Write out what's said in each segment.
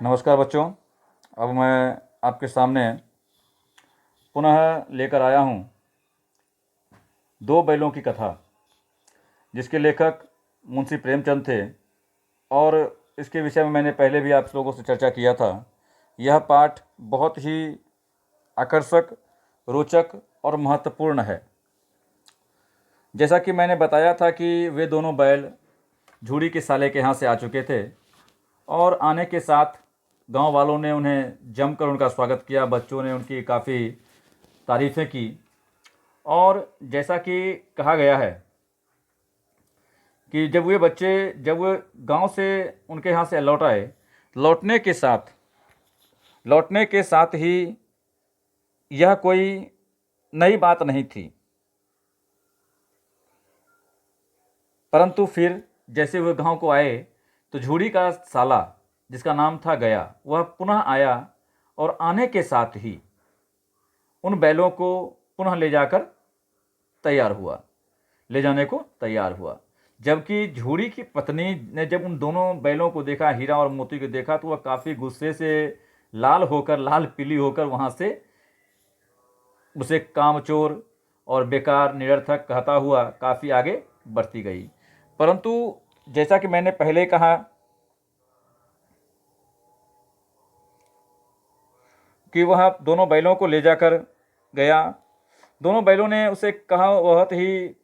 नमस्कार बच्चों। अब मैं आपके सामने पुनः लेकर आया हूँ दो बैलों की कथा, जिसके लेखक मुंशी प्रेमचंद थे और इसके विषय में मैंने पहले भी आप लोगों से चर्चा किया था। यह पाठ बहुत ही आकर्षक, रोचक और महत्वपूर्ण है। जैसा कि मैंने बताया था कि वे दोनों बैल झूड़ी के साले के यहाँ से आ चुके थे और आने के साथ गांव वालों ने उन्हें जमकर उनका स्वागत किया। बच्चों ने उनकी काफ़ी तारीफ़ें की और जैसा कि कहा गया है कि जब वे गांव से उनके यहाँ से लौट आए, लौटने के साथ ही यह कोई नई बात नहीं थी, परंतु फिर जैसे वे गांव को आए तो झूड़ी का साला, जिसका नाम था गया, वह पुनः आया और आने के साथ ही उन बैलों को पुनः ले जाने को तैयार हुआ। जबकि झूड़ी की पत्नी ने जब उन दोनों बैलों को देखा, हीरा और मोती को देखा, तो वह काफ़ी गुस्से से लाल पीली होकर वहाँ से उसे कामचोर और बेकार निरर्थक कहता हुआ काफ़ी आगे बढ़ती गई। परंतु जैसा कि मैंने पहले कहा कि वह दोनों बैलों को ले जाकर गया। दोनों बैलों ने उसे कहा, बहुत ही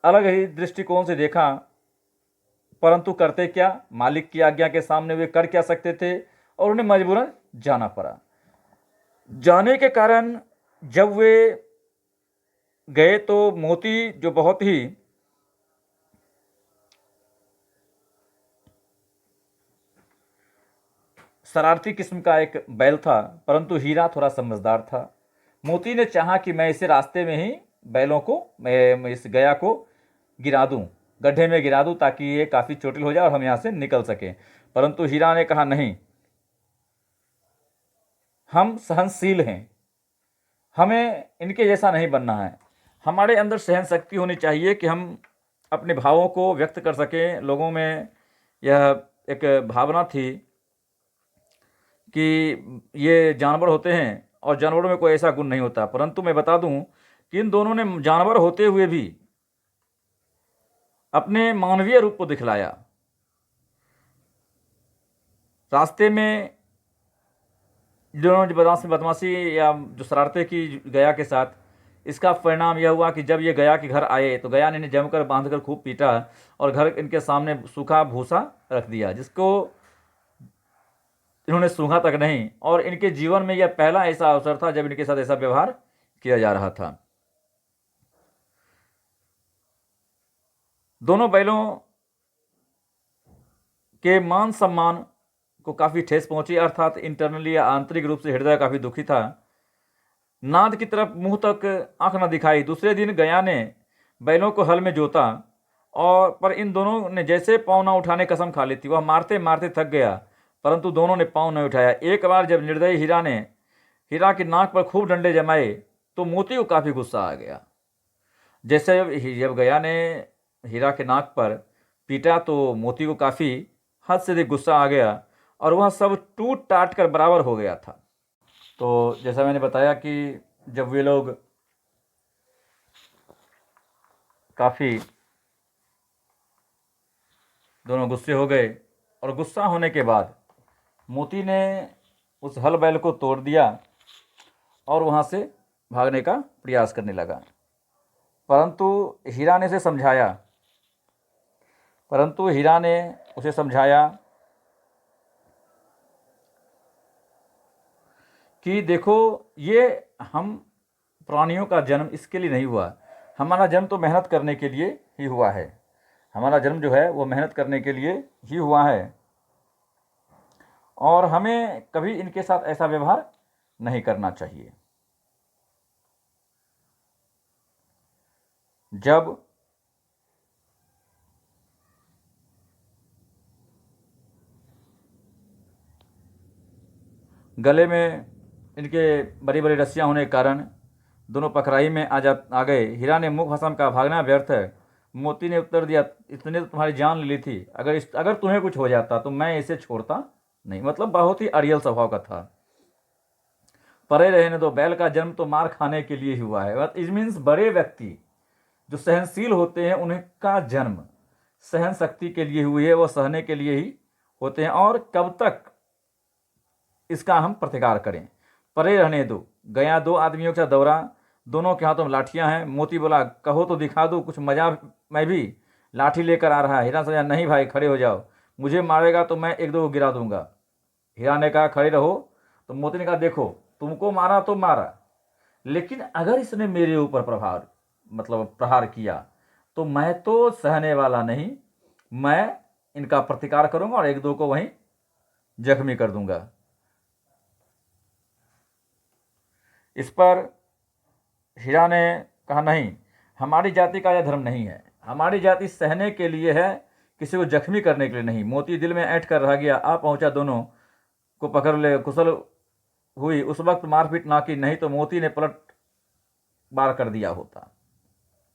अलग ही दृष्टिकोण से देखा, परंतु करते क्या, मालिक की आज्ञा के सामने वे कर क्या सकते थे और उन्हें मजबूरन जाना पड़ा। जाने के कारण जब वे गए तो मोती, जो बहुत ही शरारती किस्म का एक बैल था, परंतु हीरा थोड़ा समझदार था। मोती ने चाहा कि मैं इसे रास्ते में ही मैं इस गया को गिरा दूं, गड्ढे में गिरा दूं, ताकि ये काफ़ी चोटिल हो जाए और हम यहाँ से निकल सकें। परंतु हीरा ने कहा, नहीं, हम सहनशील हैं, हमें इनके जैसा नहीं बनना है। हमारे अंदर सहन शक्ति होनी चाहिए कि हम अपने भावों को व्यक्त कर सकें। लोगों में यह एक भावना थी कि ये जानवर होते हैं और जानवरों में कोई ऐसा गुण नहीं होता। परंतु मैं बता दूं कि इन दोनों ने जानवर होते हुए भी अपने मानवीय रूप को दिखलाया। रास्ते में जिन्होंने बदमाशी या जो शरारतें की गया के साथ, इसका परिणाम यह हुआ कि जब ये गया के घर आए तो गया ने इन्हें जमकर बांधकर खूब पीटा और घर इनके सामने सूखा भूसा रख दिया, जिसको इन्होंने सूंघा तक नहीं। और इनके जीवन में यह पहला ऐसा अवसर था जब इनके साथ ऐसा व्यवहार किया जा रहा था। दोनों बैलों के मान सम्मान को काफ़ी ठेस पहुंची, अर्थात इंटरनली या आंतरिक रूप से हृदय काफ़ी दुखी था। नाद की तरफ मुंह तक आंख न दिखाई। दूसरे दिन गया ने बैलों को हल में जोता और पर इन दोनों ने जैसे पाँव न उठाने कसम खा ली थी। वह मारते मारते थक गया, परंतु दोनों ने पाँव नहीं उठाया। एक बार जब निर्दयी हीरा की नाक पर खूब डंडे जमाए तो मोती को काफ़ी गुस्सा आ गया। जैसे जब गया ने हीरा के नाक पर पीटा तो मोती को काफ़ी हद से अधिक गुस्सा आ गया और वह सब टूट टाट कर बराबर हो गया था। तो जैसा मैंने बताया कि जब वे लोग काफ़ी दोनों गुस्से हो गए और गुस्सा होने के बाद मोती ने उस हल बैल को तोड़ दिया और वहाँ से भागने का प्रयास करने लगा। परंतु हीरा ने उसे समझाया कि देखो, ये हम प्राणियों का जन्म इसके लिए नहीं हुआ। हमारा जन्म तो मेहनत करने के लिए ही हुआ है। हमारा जन्म जो है वो मेहनत करने के लिए ही हुआ है और हमें कभी इनके साथ ऐसा व्यवहार नहीं करना चाहिए। जब गले में इनके बड़ी बड़ी रस्सियां होने के कारण दोनों पकड़ाई में आ गए। हीरा ने मुख भसम का, भागना व्यर्थ है, मोती ने उत्तर दिया, इसने तो तुम्हारी जान ले ली थी, अगर तुम्हें कुछ हो जाता तो मैं इसे छोड़ता नहीं। मतलब बहुत ही अड़ियल स्वभाव का था। परे रहने दो, बैल का जन्म तो मार खाने के लिए ही हुआ है। इट मीन्स बड़े व्यक्ति जो सहनशील होते हैं उनका जन्म सहन शक्ति के लिए हुई है, वो सहने के लिए ही होते हैं। और कब तक इसका हम प्रतिकार करें, परे रहने दो। गया दो आदमियों का दौरा, दोनों के हाथों में लाठियां हैं। मोती बोला, कहो तो दिखा दो कुछ मजा, मैं भी लाठी लेकर आ रहा है। हीरा समझा, नहीं भाई खड़े हो जाओ, मुझे मारेगा तो मैं एक दो को गिरा दूंगा। हीरा ने कहा खड़े रहो। तो मोती ने कहा, देखो तुमको मारा तो मारा, लेकिन अगर इसने मेरे ऊपर प्रहार किया तो मैं तो सहने वाला नहीं, मैं इनका प्रतिकार करूंगा और एक दो को वहीं जख्मी कर दूंगा। इस पर हीरा ने कहा, नहीं, हमारी जाति का यह धर्म नहीं है, हमारी जाति सहने के लिए है, किसी को जख्मी करने के लिए नहीं। मोती दिल में ऐंठ कर रह गया, आ पहुंचा, दोनों को पकड़ ले। कुशल हुई उस वक्त मारपीट ना की, नहीं तो मोती ने पलट बार कर दिया होता।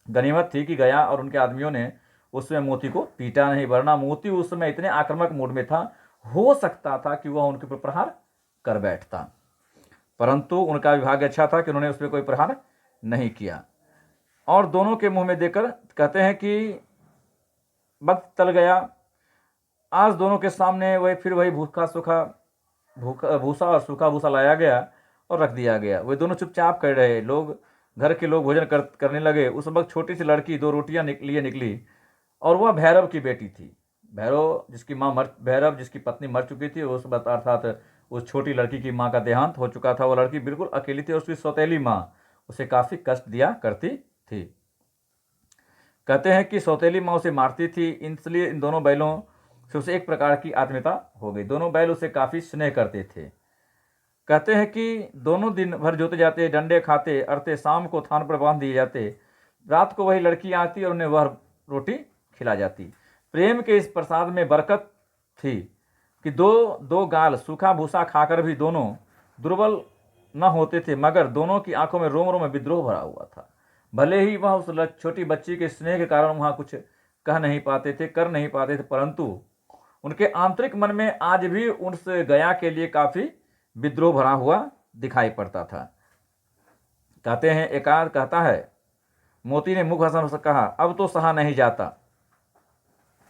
गनीमत थी कि गया और उनके आदमियों ने उसमें मोती को पीटा नहीं, वरना मोती उस समय इतने आक्रामक मूड में था, हो सकता था कि वह उनके ऊपर प्रहार कर बैठता। परंतु उनका विभाग अच्छा था कि उन्होंने उस पर कोई प्रहार नहीं किया। और दोनों के मुंह में देकर कहते हैं कि वक्त टल गया। आज दोनों के सामने वही भूसा और सूखा भूसा लाया गया और रख दिया गया। वे दोनों चुपचाप कर रहे। घर के लोग भोजन करने लगे। उस वक्त छोटी सी लड़की दो रोटियां निकली और वह भैरव की बेटी थी। भैरव जिसकी पत्नी मर चुकी थी, उस वक्त अर्थात उस छोटी लड़की की माँ का देहांत हो चुका था। वो लड़की बिल्कुल अकेली थी और उसकी सौतेली माँ उसे काफ़ी कष्ट दिया करती थी। कहते हैं कि सौतेली माँ उसे मारती थी, इसलिए इन दोनों बैलों से उसे एक प्रकार की आत्मीयता हो गई। दोनों बैल उसे काफ़ी स्नेह करते थे। कहते हैं कि दोनों दिन भर जोते जाते, डंडे खाते अरते, शाम को थान पर बांध दिए जाते। रात को वही लड़की आती और उन्हें वह रोटी खिला जाती। प्रेम के इस प्रसाद में बरकत थी कि दो दो गाल सूखा भूसा खाकर भी दोनों दुर्बल न होते थे, मगर दोनों की आंखों में रोम रोम में विद्रोह भरा हुआ था। भले ही वह उस छोटी बच्ची के स्नेह के कारण वहाँ कुछ कर नहीं पाते थे, परंतु उनके आंतरिक मन में आज भी उस गया के लिए काफ़ी विद्रोह भरा हुआ दिखाई पड़ता था। कहते हैं, एकाध कहता है, मोती ने मुख हंसन से कहा, अब तो सहा नहीं जाता,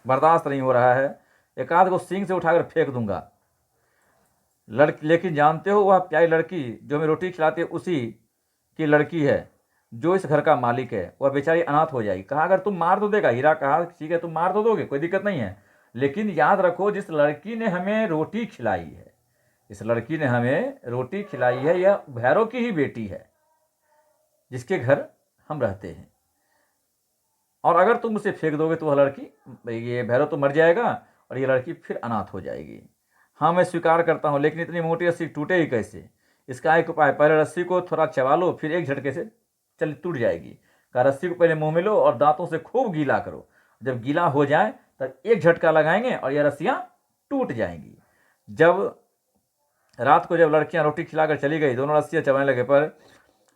बर्दाश्त नहीं हो रहा है, एकाध को सींग से उठाकर फेंक दूंगा। लेकिन जानते हो, वह प्यारी लड़की जो हमें रोटी खिलाती है उसी की लड़की है जो इस घर का मालिक है। वह बेचारी अनाथ हो जाएगी। कहा, अगर तुम मार तो देगा। हीरा कहा, ठीक है तुम मार तो दोगे, कोई दिक्कत नहीं है, लेकिन याद रखो जिस लड़की ने हमें रोटी खिलाई है, यह भैरव की ही बेटी है जिसके घर हम रहते हैं। और अगर तुम उसे फेंक दोगे तो वह लड़की, ये भैरव तो मर जाएगा और ये लड़की फिर अनाथ हो जाएगी। हाँ मैं स्वीकार करता हूँ, लेकिन इतनी मोटी रस्सी टूटे ही कैसे? इसका एक उपाय, पहले रस्सी को थोड़ा चबा लो, फिर एक झटके से टूट जाएगी। कहा, रस्सी को पहले मुंह में लो और दांतों से खूब गीला करो। जब गीला हो जाए तब एक झटका लगाएंगे और यह रस्सियाँ टूट जाएंगी। रात को जब लड़कियां रोटी खिलाकर चली गई, दोनों रस्सियाँ चबाने लगे, पर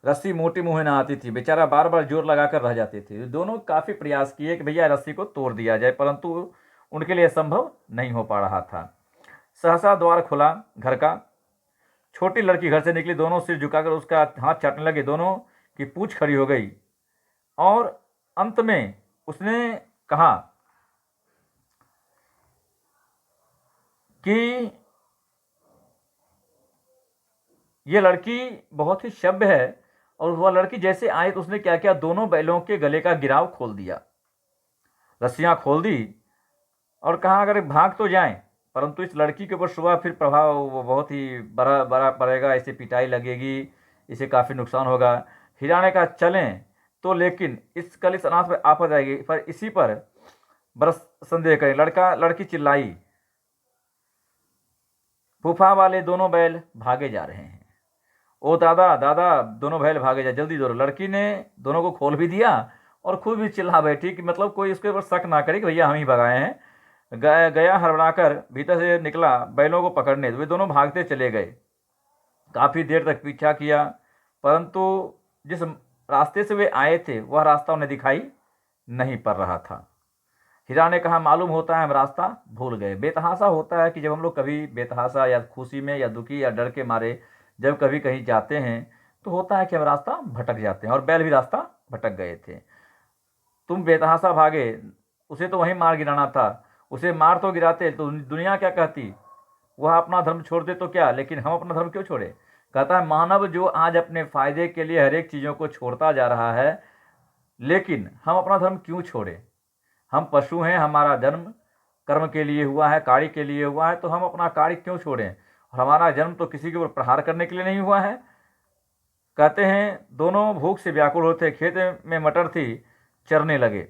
रस्सी मोटी मुँह ना आती थी। बेचारा बार बार जोर लगाकर रह जाते थे। दोनों काफ़ी प्रयास किए कि भैया रस्सी को तोड़ दिया जाए, परंतु उनके लिए संभव नहीं हो पा रहा था। सहसा द्वार खुला घर का। छोटी लड़की घर से निकली, दोनों सिर झुकाकर उसका हाथ चाटने लगे। दोनों की पूंछ खड़ी हो गई और अंत में उसने कहा कि ये लड़की बहुत ही सभ्य है। और वह लड़की जैसे आई तो उसने क्या किया, दोनों बैलों के गले का गिराव खोल दिया, रस्सियां खोल दी और कहा, अगर भाग तो जाएं, परंतु इस लड़की के ऊपर सुबह फिर प्रभाव बहुत ही बड़ा बड़ा पड़ेगा, इसे पिटाई लगेगी, इसे काफ़ी नुकसान होगा। हीरा ने कहा, चलें तो, लेकिन इस अनाथ पर आफत आएगी, पर इसी पर बरस संदेह करें। लड़की चिल्लाई, फूफा वाले दोनों बैल भागे जा रहे हैं। ओ दादा दादा, दोनों बैल भागे जा, जल्दी दौड़ो। लड़की ने दोनों को खोल भी दिया और खुद भी चिल्ला बैठी कि मतलब कोई उसके ऊपर शक ना करे कि भैया हम ही भगाए हैं। गया हड़बड़ाकर भीतर से निकला बैलों को पकड़ने। वे दोनों भागते चले गए। काफ़ी देर तक पीछा किया, परंतु जिस रास्ते से वे आए थे वह रास्ता उन्हें दिखाई नहीं पड़ रहा था। हीरा ने कहा, मालूम होता है हम रास्ता भूल गए। बेतहाशा होता है कि जब हम लोग कभी बेतहाशा या खुशी में या दुखी या डर के मारे जब कभी कहीं जाते हैं तो होता है कि हम रास्ता भटक जाते हैं, और बैल भी रास्ता भटक गए थे। तुम बेतहाशा भागे, उसे तो वहीं मार गिराना था, उसे मार तो गिराते तो दुनिया क्या कहती, वह अपना धर्म छोड़ दे तो क्या, लेकिन हम अपना धर्म क्यों छोड़े। कहता है, मानव जो आज अपने फायदे के लिए हर एक चीज़ों को छोड़ता जा रहा है, लेकिन हम अपना धर्म क्यों छोड़े। हम पशु हैं, हमारा जन्म कर्म के लिए हुआ है, कार्य के लिए हुआ है, तो हम अपना कार्य क्यों छोड़ें। और हमारा जन्म तो किसी के ऊपर प्रहार करने के लिए नहीं हुआ है। कहते हैं, दोनों भूख से व्याकुल होते, खेत में मटर थी, चरने लगे,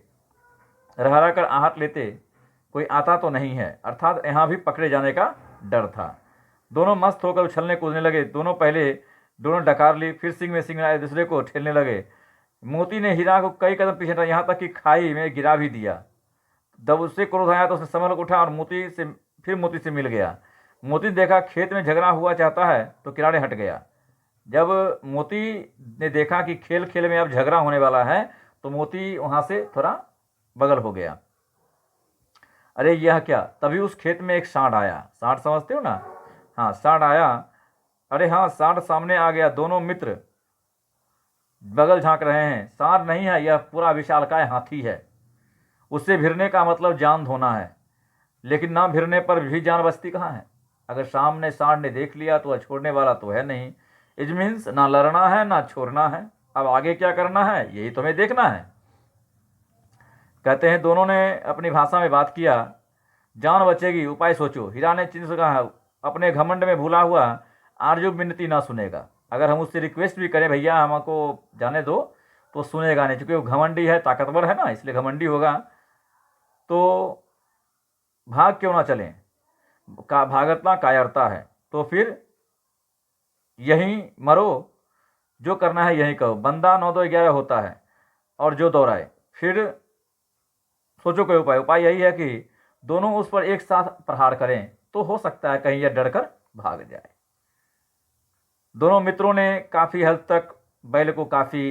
रह कर आहट लेते, कोई आता तो नहीं है, अर्थात यहाँ भी पकड़े जाने का डर था। दोनों मस्त होकर उछलने कूदने लगे, दोनों डकार ली, फिर सिंह में सिंह आए, दूसरे को ठेलने लगे। मोती ने हीरा को कई कदम पीछे हटाया, यहाँ तक कि खाई में गिरा भी दिया। जब उससे क्रोध आया तो उसने संभल उठा और मोती से मिल गया। मोती ने देखा खेत में झगड़ा हुआ चाहता है तो किनारे हट गया। जब मोती ने देखा कि खेल खेल में अब झगड़ा होने वाला है तो मोती वहाँ से थोड़ा बगल हो गया। अरे यह क्या, तभी उस खेत में एक सांड आया। सांड समझते हो ना, हाँ सांड आया। अरे हाँ, सांड सामने आ गया। दोनों मित्र बगल झांक रहे हैं। सांड नहीं है, यह पूरा विशालकाय हाथी है। उससे भिड़ने का मतलब जान धोना है, लेकिन ना भिड़ने पर भी जान बचती कहाँ है। अगर सामने सांड ने देख लिया तो छोड़ने वाला तो है नहीं। इट मीन्स ना लड़ना है ना छोड़ना है। अब आगे क्या करना है यही तुम्हें देखना है। कहते हैं, दोनों ने अपनी भाषा में बात किया। जान बचेगी, उपाय सोचो। हीरा ने चिंता से कहा, अपने घमंड में भूला हुआ आरजू विनती ना सुनेगा। अगर हम उससे रिक्वेस्ट भी करें, भैया हमको जाने दो, तो सुनेगा नहीं, क्योंकि वो घमंडी है, ताकतवर है ना, इसलिए घमंडी होगा। तो भाग क्यों ना चलें, भागतना कायरता है, तो फिर यहीं मरो, जो करना है यहीं करो। बंदा 9 2 11 होता है, और जो दौड़ाए। फिर सोचो कोई उपाय। उपाय यही है कि दोनों उस पर एक साथ प्रहार करें, तो हो सकता है कहीं यह डरकर भाग जाए। दोनों मित्रों ने काफ़ी हद तक बैल को काफ़ी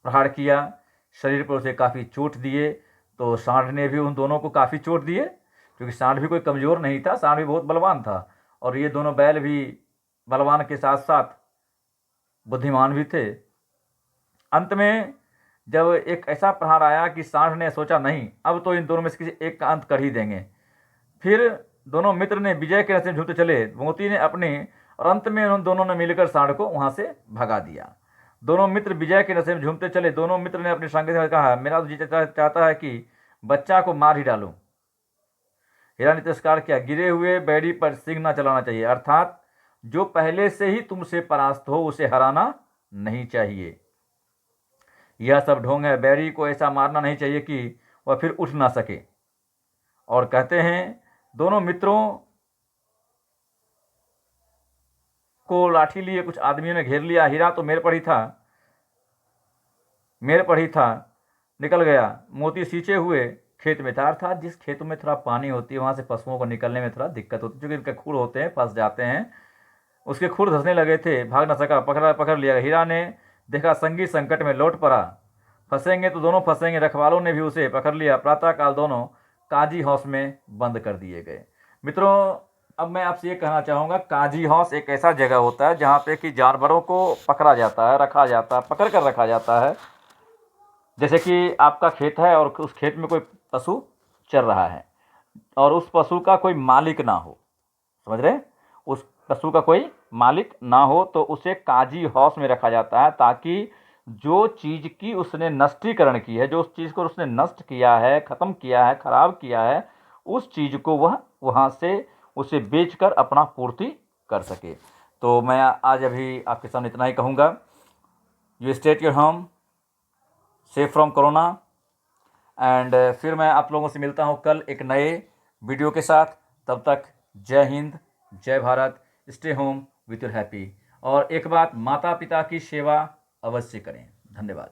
प्रहार किया, शरीर पर उसे काफ़ी चोट दिए। तो सांड ने भी उन दोनों को काफ़ी चोट दिए, क्योंकि सांड भी कोई कमज़ोर नहीं था, सांड भी बहुत बलवान था, और ये दोनों बैल भी बलवान के साथ साथ बुद्धिमान भी थे। अंत में जब एक ऐसा प्रहार आया कि सांड ने सोचा, नहीं अब तो इन दोनों में से किसी एक का अंत कर ही देंगे। फिर दोनों मित्र ने विजय के रास्ते झूठे चले। मोती ने अपने, और अंत में उन दोनों ने मिलकर सांड को वहाँ से भगा दिया। दोनों मित्र विजय के रास्ते में झूमते चले। दोनों मित्र ने अपने संगी से कहा, मेरा तो जी चाहता है कि बच्चा को मार ही डालूं। हीरा ने तिरस्कार किया, गिरे हुए बैरी पर सिंह न चलाना चाहिए, अर्थात जो पहले से ही तुमसे परास्त हो उसे हराना नहीं चाहिए। यह सब ढोंग है। बैरी को ऐसा मारना नहीं चाहिए कि वह फिर उठ ना सके। और कहते हैं, दोनों मित्रों को लाठी लिए कुछ आदमियों ने घेर लिया। हीरा तो मेरे पर ही था, निकल गया। मोती सींचे हुए खेत में था, अर्थात जिस खेतों में थोड़ा पानी होती है वहाँ से पशुओं को निकलने में थोड़ा दिक्कत होती है, क्योंकि इनके खुर होते हैं, फंस जाते हैं। उसके खुर धंसने लगे थे, भाग न सका, पकड़ लिया। हीरा ने देखा संगी संकट में लौट पड़ा, फंसेंगे तो दोनों फंसेंगे। रखवालों ने भी उसे पकड़ लिया। प्रातःकाल दोनों काजी हाउस में बंद कर दिए गए। मित्रों, अब मैं आपसे ये कहना चाहूँगा, काजी हाउस एक ऐसा जगह होता है जहाँ पे कि जानवरों को पकड़ा जाता है, रखा जाता है, पकड़ कर रखा जाता है। जैसे कि आपका खेत है और उस खेत में कोई पशु चर रहा है, और उस पशु का कोई मालिक ना हो, समझ रहे, उस पशु का कोई मालिक ना हो, तो उसे काजी हाउस में रखा जाता है, ताकि जो चीज़ की उसने नष्टीकरण की है, जो उस चीज़ को उसने नष्ट किया है, ख़त्म किया है, खराब किया है, उस चीज़ को वह वहाँ से उसे बेचकर अपना पूर्ति कर सके। तो मैं आज अभी आपके सामने इतना ही कहूँगा। You stay at your home, safe from corona. And फिर मैं आप लोगों से मिलता हूँ कल एक नए वीडियो के साथ। तब तक जय हिंद, जय Bharat, stay home with your happy. और एक बात, माता पिता की सेवा अवश्य करें। धन्यवाद।